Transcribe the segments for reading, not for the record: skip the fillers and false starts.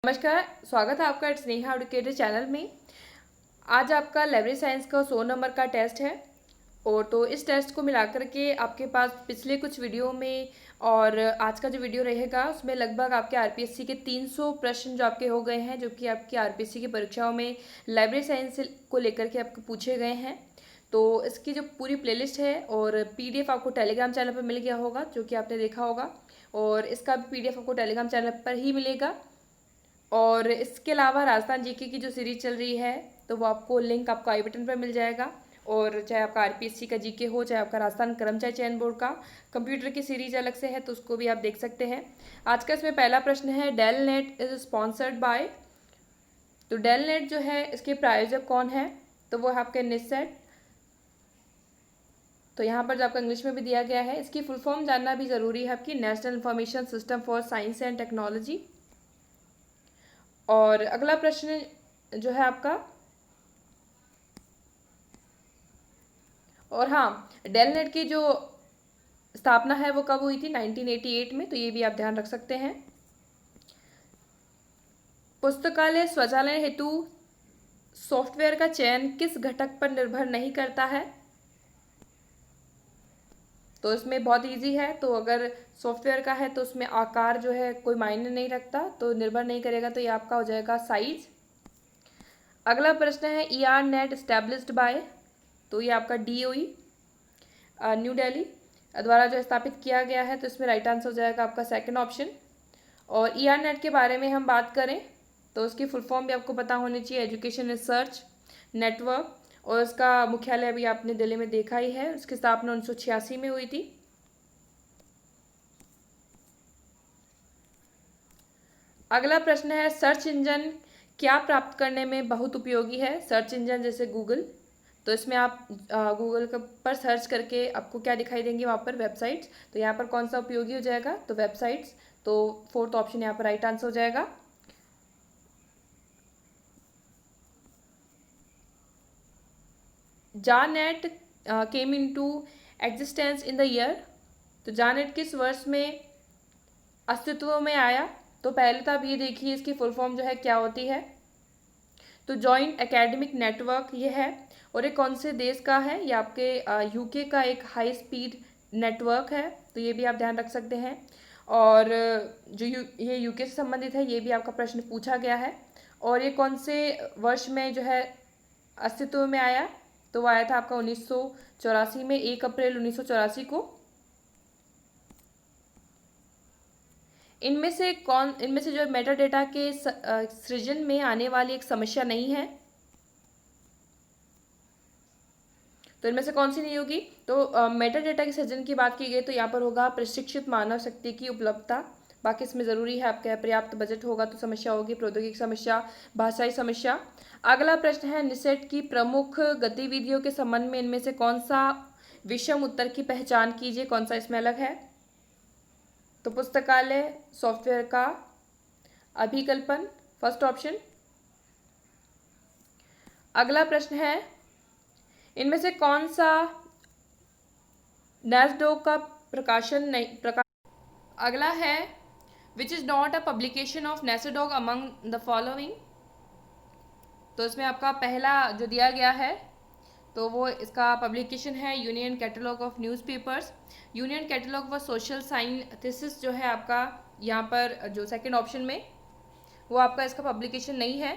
नमस्कार। स्वागत है आपका स्नेहा एडुकेटर चैनल में। आज आपका लाइब्रेरी साइंस का 100 नंबर का टेस्ट है और तो इस टेस्ट को मिलाकर के आपके पास पिछले कुछ वीडियो में और आज का जो वीडियो रहेगा उसमें लगभग आपके आरपीएससी के 300 प्रश्न जो आपके हो गए हैं, जो कि आपकी आरपीएससी की परीक्षाओं में लाइब्रेरी साइंस को लेकर के आपको पूछे गए हैं। तो इसकी जो पूरी प्लेलिस्ट है और पीडीएफ आपको टेलीग्राम चैनल पर मिल गया होगा, जो कि आपने देखा होगा, और इसका भी पीडीएफ आपको टेलीग्राम चैनल पर ही मिलेगा। और इसके अलावा राजस्थान जीके की जो सीरीज चल रही है तो वो आपको लिंक आपको आई बटन पर मिल जाएगा। और चाहे आपका आरपीएससी का जीके हो, चाहे आपका राजस्थान कर्मचारी चयन बोर्ड का कंप्यूटर की सीरीज अलग से है, तो उसको भी आप देख सकते हैं। आज का इसमें पहला प्रश्न है, DELNET is sponsored by. तो डेल नेट जो है इसके प्रायोजक कौन है? तो वो है आपके निस्सेट। तो यहाँ पर जो आपका इंग्लिश में भी दिया गया है, इसकी फुल फॉर्म जानना भी ज़रूरी है आपकी, national information system for science and technology. और अगला प्रश्न जो है आपका, और हाँ, डेल नेट की जो स्थापना है वो कब हुई थी? 1988 में। तो ये भी आप ध्यान रख सकते हैं। पुस्तकालय स्वचालन हेतु सॉफ्टवेयर का चयन किस घटक पर निर्भर नहीं करता है? तो इसमें बहुत इजी है। तो अगर सॉफ्टवेयर का है तो उसमें आकार जो है कोई मायने नहीं रखता, तो निर्भर नहीं करेगा, तो ये आपका हो जाएगा साइज। अगला प्रश्न है, ER नेट एस्टैब्लिश्ड बाय। तो ये आपका DOE न्यू दिल्ली द्वारा जो स्थापित किया गया है, तो इसमें राइट आंसर हो जाएगा आपका सेकंड ऑप्शन। और ER नेट के बारे में हम बात करें तो उसकी फुल फॉर्म भी आपको पता होनी चाहिए, एजुकेशन रिसर्च नेटवर्क। और उसका मुख्यालय अभी आपने दिल्ली में देखा ही है। उसकी स्थापना 1986 में हुई थी। अगला प्रश्न है, सर्च इंजन क्या प्राप्त करने में बहुत उपयोगी है? सर्च इंजन जैसे गूगल। तो इसमें आप गूगल पर सर्च करके आपको क्या दिखाई देंगे? वहाँ पर वेबसाइट्स। तो यहाँ पर कौन सा उपयोगी हो जाएगा? तो वेबसाइट्स। तो फोर्थ ऑप्शन यहाँ पर राइट आंसर हो जाएगा। Janet came into existence in the year. तो जानेट किस वर्ष में अस्तित्व में आया? तो पहले तो आप ये देखिए इसकी फुल फॉर्म जो है क्या होती है। तो जॉइंट एकेडमिक नेटवर्क ये है। और ये कौन से देश का है? ये आपके यूके का एक हाई स्पीड नेटवर्क है। तो ये भी आप ध्यान रख सकते हैं। और जो ये यूके से संबंधित है, ये भी आपका प्रश्न पूछा गया है। और ये कौन से वर्ष में जो है अस्तित्व में आया? तो वो आया था आपका 1984 में, 1 अप्रैल 1984 को। इनमें से जो मेटा डेटा के सृजन में आने वाली एक समस्या नहीं है? तो इनमें से कौन सी नहीं होगी? तो मेटा डेटा के सृजन की बात की गई तो यहाँ पर होगा प्रशिक्षित मानव शक्ति की उपलब्धता। बाकी इसमें ज़रूरी है आपका पर्याप्त बजट होगा तो समस्या होगी, प्रौद्योगिकी समस्या, भाषाई समस्या। अगला प्रश्न है, निसेट की प्रमुख गतिविधियों के संबंध में इनमें से कौन सा विषम उत्तर की पहचान कीजिए, कौन सा इसमें अलग है? तो पुस्तकालय सॉफ्टवेयर का अभिकल्पन, फर्स्ट ऑप्शन। अगला प्रश्न है, इनमें से कौन सा नैस्डॉक का प्रकाशन नहीं अगला है, which is not a publication of NASDAQ among the following. तो इसमें आपका पहला जो दिया गया है तो वो इसका पब्लिकेशन है union catalogue of newspapers. Union catalogue of social scientist जो है आपका यहाँ पर जो सेकंड ऑप्शन में, वो आपका इसका पब्लिकेशन नहीं है।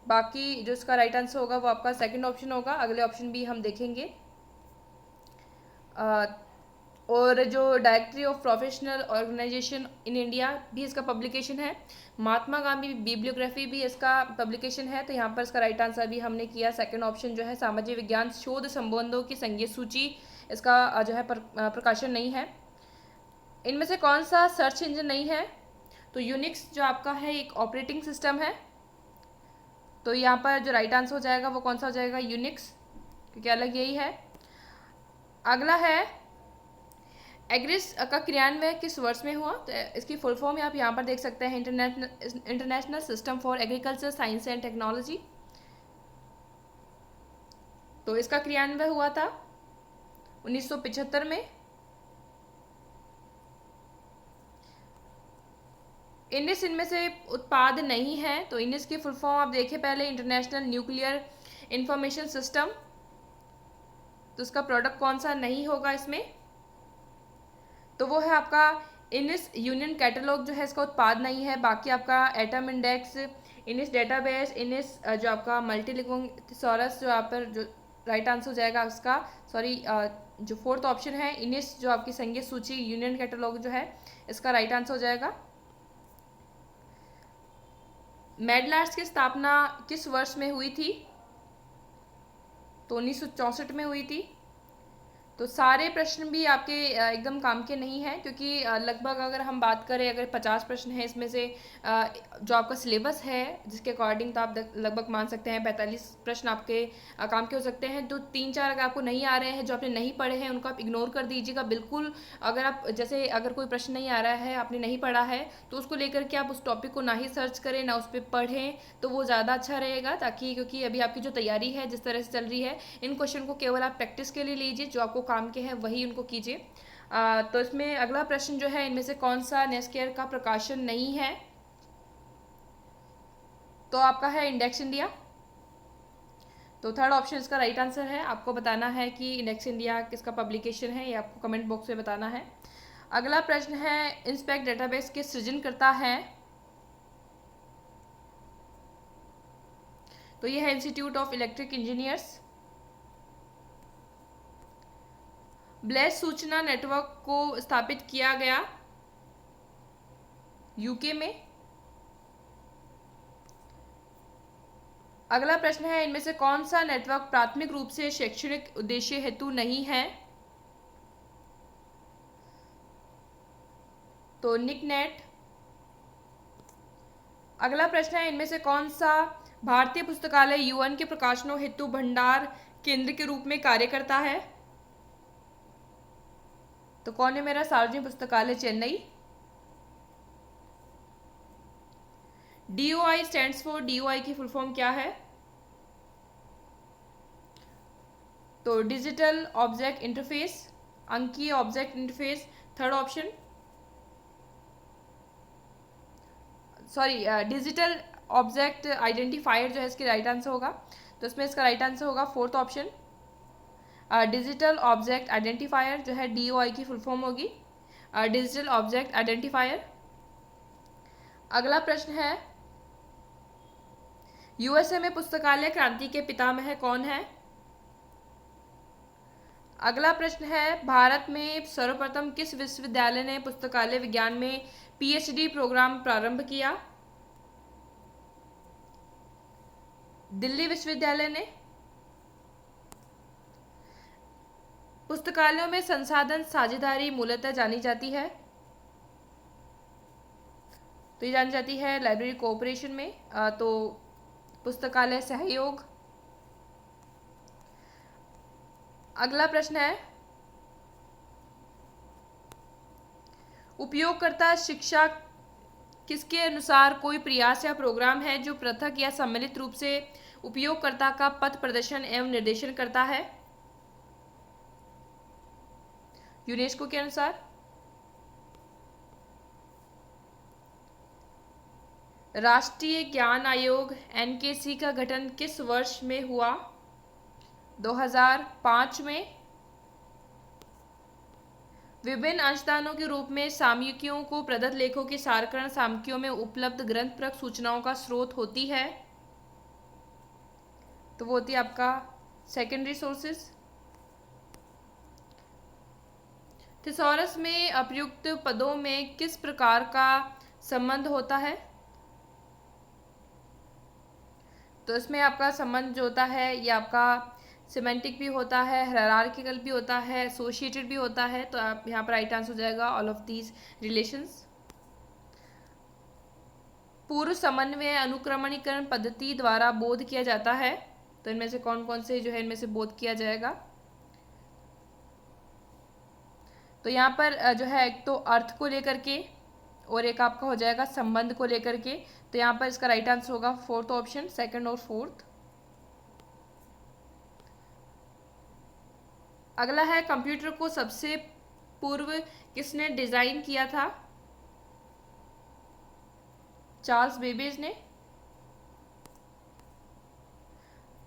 बाकी जो इसका राइट आंसर होगा वो आपका सेकंड ऑप्शन होगा। अगले ऑप्शन भी हम देखेंगे। और जो directory of professional organisation in India भी इसका पब्लिकेशन है। महात्मा गांधी बिब्लियोग्राफी भी इसका पब्लिकेशन है। तो यहाँ पर इसका राइट आंसर भी हमने किया सेकंड ऑप्शन जो है, सामाजिक विज्ञान शोध संबंधों की संघीय सूची, इसका जो है प्रकाशन नहीं है। इनमें से कौन सा सर्च इंजन नहीं है? तो यूनिक्स जो आपका है एक ऑपरेटिंग सिस्टम है। तो यहाँ पर जो राइट आंसर हो जाएगा वो कौन सा हो जाएगा? यूनिक्स, क्योंकि अलग यही है। अगला है, एग्रिस का क्रियान्वयन किस वर्ष में हुआ? तो इसकी फुल फॉर्म आप यहाँ पर देख सकते हैं, international system for agriculture science and technology. तो इसका क्रियान्वयन हुआ था 1975 में। इनिस इनमें से उत्पाद नहीं है। तो इनिस की फुल फॉर्म आप देखिए पहले, इंटरनेशनल न्यूक्लियर इंफॉर्मेशन सिस्टम। तो उसका प्रोडक्ट कौन सा नहीं होगा इसमें, तो वो है आपका इनिस यूनियन कैटलॉग जो है इसका उत्पाद नहीं है। बाकी आपका एटम इंडेक्स, इनिस डेटाबेस, इनिस जो आपका मल्टीलिंगुअल थिसॉरस जो आप पर जो राइट आंसर हो जाएगा उसका, सॉरी जो फोर्थ ऑप्शन है इनिस जो आपकी संगीत सूची यूनियन कैटलॉग जो है इसका राइट आंसर हो जाएगा। मेडलार्स की स्थापना किस वर्ष में हुई थी, तो 1964 में हुई थी। तो सारे प्रश्न भी आपके एकदम काम के नहीं हैं, क्योंकि लगभग अगर हम बात करें, अगर 50 प्रश्न हैं इसमें से जो आपका सिलेबस है जिसके अकॉर्डिंग, तो आप लगभग मान सकते हैं 45 प्रश्न आपके काम के हो सकते हैं। तो 3-4 अगर आपको नहीं आ रहे हैं, जो आपने नहीं पढ़े हैं, उनको आप इग्नोर कर दीजिएगा बिल्कुल। अगर आप जैसे अगर कोई प्रश्न नहीं आ रहा है, आपने नहीं पढ़ा है, तो उसको लेकर के आप उस टॉपिक को ना ही सर्च करें, ना उस पर पढ़ें, तो वो ज़्यादा अच्छा रहेगा। ताकि क्योंकि अभी आपकी जो तैयारी है जिस तरह से चल रही है, इन क्वेश्चन को केवल आप प्रैक्टिस के लिए लीजिए, जो आपको काम के हैं वही उनको कीजिए। तो इसमें अगला प्रश्न जो है, इनमें से कौन सा नेस्केयर का प्रकाशन नहीं है, तो आपका है इंडेक्स इंडिया। तो थर्ड ऑप्शन इसका राइट आंसर है। आपको बताना है कि इंडेक्स इंडिया किसका पब्लिकेशन है, ये आपको कमेंट बॉक्स में बताना है। अगला प्रश्न है, इंस्पेक्ट डेटाबेस के सृजन करता है, तो ये है institute of electric engineers. Bless सूचना नेटवर्क को स्थापित किया गया यूके में। अगला प्रश्न है, इनमें से कौन सा नेटवर्क प्राथमिक रूप से शैक्षणिक उद्देश्य हेतु नहीं है, तो निकनेट। अगला प्रश्न है, इनमें से कौन सा भारतीय पुस्तकालय यूएन के प्रकाशनों हेतु भंडार केंद्र के रूप में कार्य करता है, तो कौन है मेरा, सार्वजनिक पुस्तकालय Chennai. DOI stands for, DOI की फुल फॉर्म क्या है, तो डिजिटल ऑब्जेक्ट इंटरफेस, अंकीय object interface, third option. Sorry, digital object identifier जो है इसके राइट आंसर होगा। तो इसमें इसका राइट आंसर होगा fourth option, digital object identifier जो है DOI की फुल फॉर्म होगी, डिजिटल ऑब्जेक्ट आइडेंटिफायर। अगला प्रश्न है, USA में पुस्तकालय क्रांति के पितामह कौन है। अगला प्रश्न है, भारत में सर्वप्रथम किस विश्वविद्यालय ने पुस्तकालय विज्ञान में PhD प्रोग्राम प्रारंभ किया, दिल्ली विश्वविद्यालय ने। पुस्तकालयों में संसाधन साझेदारी मूलतः जानी जाती है, तो ये जानी जाती है लाइब्रेरी कोऑपरेशन में, तो पुस्तकालय सहयोग। अगला प्रश्न है, उपयोगकर्ता शिक्षा किसके अनुसार कोई प्रयास या प्रोग्राम है जो पृथक या सम्मिलित रूप से उपयोगकर्ता का पथ प्रदर्शन एवं निर्देशन करता है, यूनेस्को के अनुसार। राष्ट्रीय ज्ञान आयोग NKC का गठन किस वर्ष में हुआ, 2005 में। विभिन्न अंशदानों के रूप में सामयिकियों को प्रदत्त लेखों की सारकरण सामयिकियों में उपलब्ध ग्रंथपरक सूचनाओं का स्रोत होती है, तो वो होती है आपका सेकेंडरी सोर्सेस। थिसॉरस में अप्रयुक्त पदों में किस प्रकार का संबंध होता है, तो इसमें आपका संबंध जो होता है ये आपका सिमेंटिक भी होता है, हायरार्किकल भी होता है, एसोसिएटेड भी होता है। तो आप यहाँ पर राइट आंसर हो जाएगा ऑल ऑफ दीज रिलेशंस। पूर्व समन्वय अनुक्रमणीकरण पद्धति द्वारा बोध किया जाता है, तो इनमें से कौन कौन से जो है इनमें से बोध किया जाएगा, तो यहाँ पर जो है एक तो अर्थ को लेकर के और एक आपका हो जाएगा संबंध को लेकर के। तो यहाँ पर इसका राइट आंसर होगा फोर्थ ऑप्शन, सेकंड और फोर्थ। अगला है, कंप्यूटर को सबसे पूर्व किसने डिजाइन किया था, चार्ल्स बेबेज ने।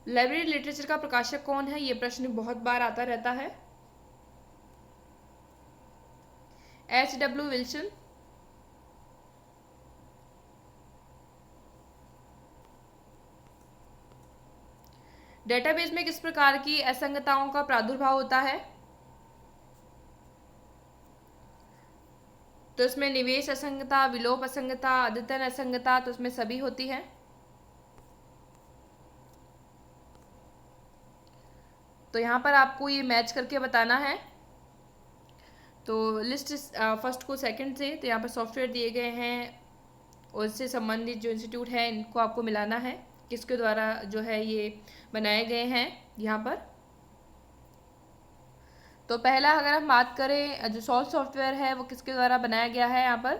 लाइब्रेरी लिटरेचर का प्रकाशक कौन है, ये प्रश्न बहुत बार आता रहता है। H.W. विल्सन। डेटाबेस में किस प्रकार की असंगतताओं का प्रादुर्भाव होता है, तो इसमें निवेश असंगतता, विलोप असंगतता, अद्यतन असंगतता, तो इसमें सभी होती है। तो यहाँ पर आपको ये मैच करके बताना है। तो लिस्ट फर्स्ट को सेकंड से, तो यहाँ पर सॉफ्टवेयर दिए गए हैं और इससे संबंधित जो इंस्टीट्यूट है इनको आपको मिलाना है, किसके द्वारा जो है ये बनाए गए हैं यहाँ पर। तो पहला अगर हम बात करें जो सॉल्व सॉफ्टवेयर है वो किसके द्वारा बनाया गया है यहाँ पर,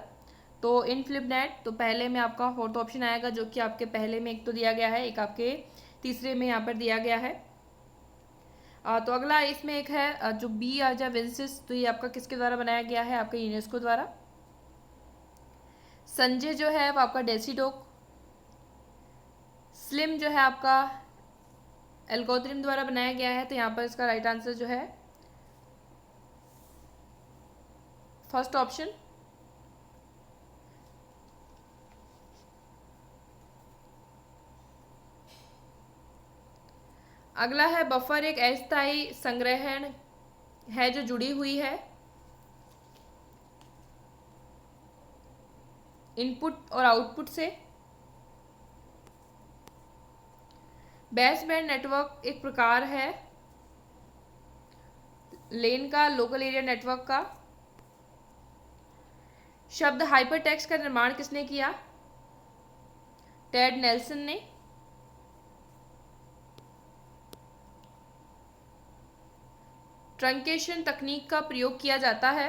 तो इनफ्लिपनेट। तो पहले में आपका फोर्थ ऑप्शन आएगा, जो कि आपके पहले में एक तो दिया गया है, एक आपके तीसरे में यहाँ पर दिया गया है। तो अगला इसमें एक है जो बी आजा विंसिस, तो ये आपका किसके द्वारा बनाया गया है, आपका यूनेस्को द्वारा। संजय जो है वो आपका डेसीडोक। स्लिम जो है आपका एल्गोरिथम द्वारा बनाया गया है, तो यहाँ पर इसका राइट आंसर जो है फर्स्ट ऑप्शन। अगला है बफर एक अस्थायी संग्रहण है जो जुड़ी हुई है इनपुट और आउटपुट से। बेसबैंड नेटवर्क एक प्रकार है लेन का, लोकल एरिया नेटवर्क का। शब्द हाइपरटेक्स्ट का निर्माण किसने किया, टेड नेल्सन ने। ट्रंकेशन तकनीक का प्रयोग किया जाता है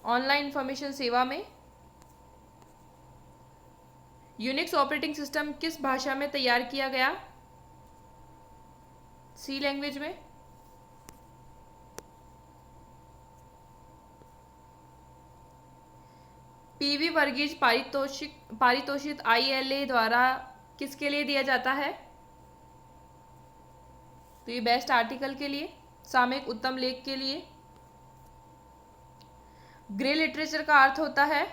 ऑनलाइन इंफॉर्मेशन सेवा में। यूनिक्स ऑपरेटिंग सिस्टम किस भाषा में तैयार किया गया, सी लैंग्वेज में। पीवी वर्गीज पारितोषित ILA द्वारा किसके लिए दिया जाता है, तो ये बेस्ट आर्टिकल के लिए, सामयिक उत्तम लेख के लिए। ग्रे लिटरेचर का अर्थ होता है,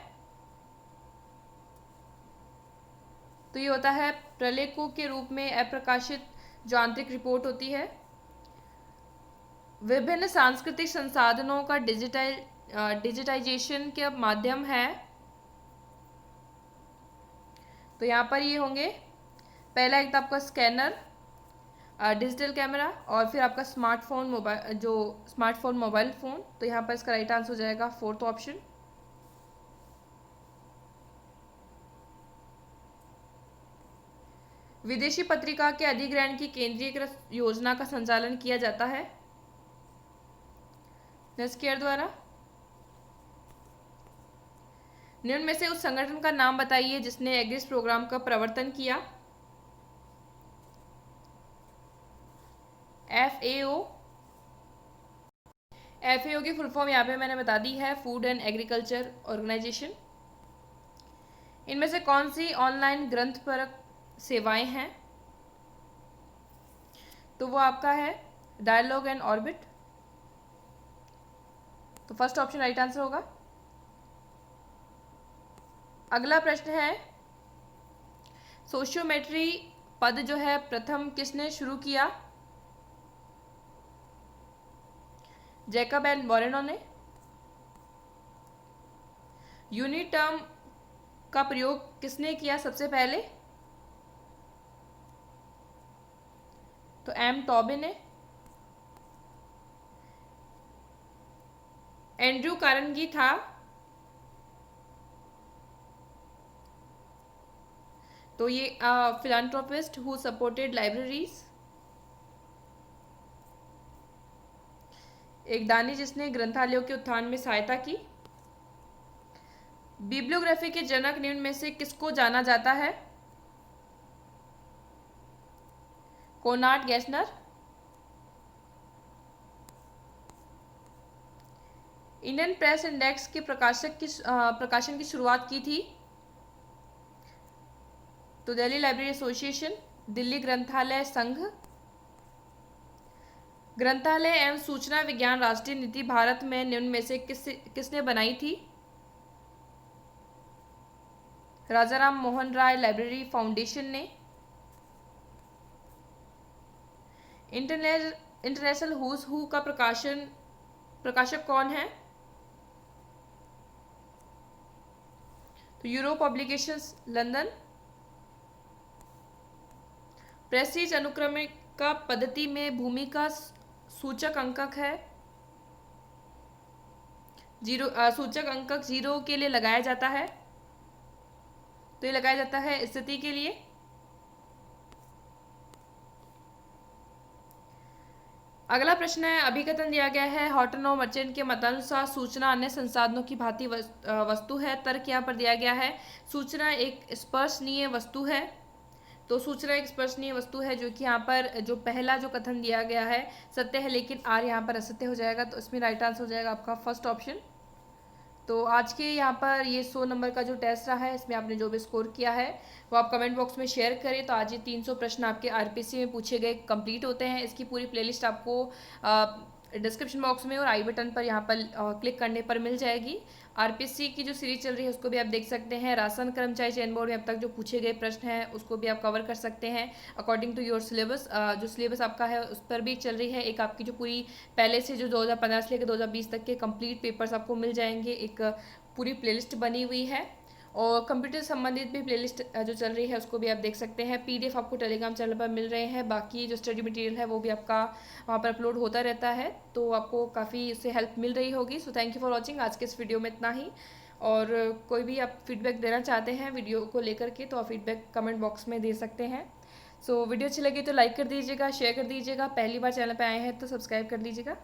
तो ये होता है प्रलेखों के रूप में अप्रकाशित जो आंतरिक रिपोर्ट होती है। विभिन्न सांस्कृतिक संसाधनों का डिजिटाइजेशन के माध्यम है, तो यहाँ पर ये होंगे पहला एक तो आपका स्कैनर, डिजिटल कैमरा, और फिर आपका स्मार्टफोन मोबाइल फ़ोन। तो यहाँ पर इसका राइट आंसर हो जाएगा फोर्थ ऑप्शन। विदेशी पत्रिका के अधिग्रहण की केंद्रीयकृत योजना का संचालन किया जाता है नेस्केयर द्वारा। निम्न में से उस संगठन का नाम बताइए जिसने एग्रिस प्रोग्राम का प्रवर्तन किया, FAO। FAO की फुल फॉर्म यहाँ पे मैंने बता दी है, फूड एंड एग्रीकल्चर ऑर्गेनाइजेशन। इनमें से कौन सी ऑनलाइन ग्रंथपरक सेवाएं हैं, तो वो आपका है डायलॉग एंड ऑर्बिट। तो फर्स्ट ऑप्शन राइट आंसर होगा। अगला प्रश्न है सोशियोमेट्री पद जो है प्रथम किसने शुरू किया, जैकब एंड मोरेनो ने। यूनिट टर्म का प्रयोग किसने किया सबसे पहले, तो M टॉबिन ने। एंड्रयू कार्नेगी था, तो ये फिलांथ्रोपिस्ट हु सपोर्टेड लाइब्रेरीज, एक दानी जिसने ग्रंथालयों के उत्थान में सहायता की। बिब्लियोग्राफी के जनक निम्न में से किसको जाना जाता है, कोनार्ड गैसनर। इंडियन प्रेस इंडेक्स के प्रकाशन की शुरुआत की थी? तो दिल्ली लाइब्रेरी एसोसिएशन, दिल्ली ग्रंथालय संघ। ग्रंथालय एवं सूचना विज्ञान राष्ट्रीय नीति भारत में निम्न में से किसने बनाई थी? राजाराम मोहन राय लाइब्रेरी फाउंडेशन ने। इंटरनेशनल हुज हू का प्रकाशक कौन है? तो यूरोप पब्लिकेशंस, लंदन। प्रेस्टीज अनुक्रमिका पद्धति में भूमि का सूचक अंकक है? सूचक अंकक 0 के लिए लगाया जाता है, तो ये लगाया जाता है स्थिति के लिए। अगला प्रश्न है, अभिकथन दिया गया है हॉटन और मर्चेंट के मतानुसार सूचना अन्य संसाधनों की भांति वस्तु है। तर्क यहाँ पर दिया गया है सूचना एक स्पर्शनीय वस्तु है। तो सूचना एक स्पर्शनीय वस्तु है, जो कि यहाँ पर जो पहला जो कथन दिया गया है सत्य है, लेकिन आर यहाँ पर असत्य हो जाएगा। तो इसमें राइट आंसर हो जाएगा आपका फर्स्ट ऑप्शन। तो आज के यहाँ पर ये 100 नंबर का जो टेस्ट रहा है, इसमें आपने जो भी स्कोर किया है वो आप कमेंट बॉक्स में शेयर करें। तो आज ये 300 प्रश्न आपके आरपीसी में पूछे गए कंप्लीट होते हैं। इसकी पूरी प्लेलिस्ट आपको डिस्क्रिप्शन बॉक्स में और आई बटन पर यहाँ पर क्लिक करने पर मिल जाएगी। आरपीसी की जो सीरीज चल रही है उसको भी आप देख सकते हैं। राशन कर्मचारी चयन बोर्ड में अब तक जो पूछे गए प्रश्न हैं उसको भी आप कवर कर सकते हैं अकॉर्डिंग टू योर सिलेबस। जो सिलेबस आपका है उस पर भी चल रही है। एक आपकी जो पूरी पहले से जो 2015 से लेकर 2020 तक के कंप्लीट पेपर्स आपको मिल जाएंगे। एक पूरी प्लेलिस्ट बनी हुई है और कंप्यूटर से संबंधित भी प्लेलिस्ट जो चल रही है उसको भी आप देख सकते हैं। पीडीएफ आपको टेलीग्राम चैनल पर मिल रहे हैं। बाकी जो स्टडी मटेरियल है वो भी आपका वहाँ पर अपलोड होता रहता है, तो आपको काफ़ी उससे हेल्प मिल रही होगी। So thank you for watching. आज के इस वीडियो में इतना ही। और कोई भी आप फीडबैक देना चाहते हैं वीडियो को लेकर के तो आप फीडबैक कमेंट बॉक्स में दे सकते हैं। सो वीडियो अच्छी लगी तो लाइक कर दीजिएगा, शेयर कर दीजिएगा। पहली बार चैनल पर आए हैं तो सब्सक्राइब कर लीजिएगा।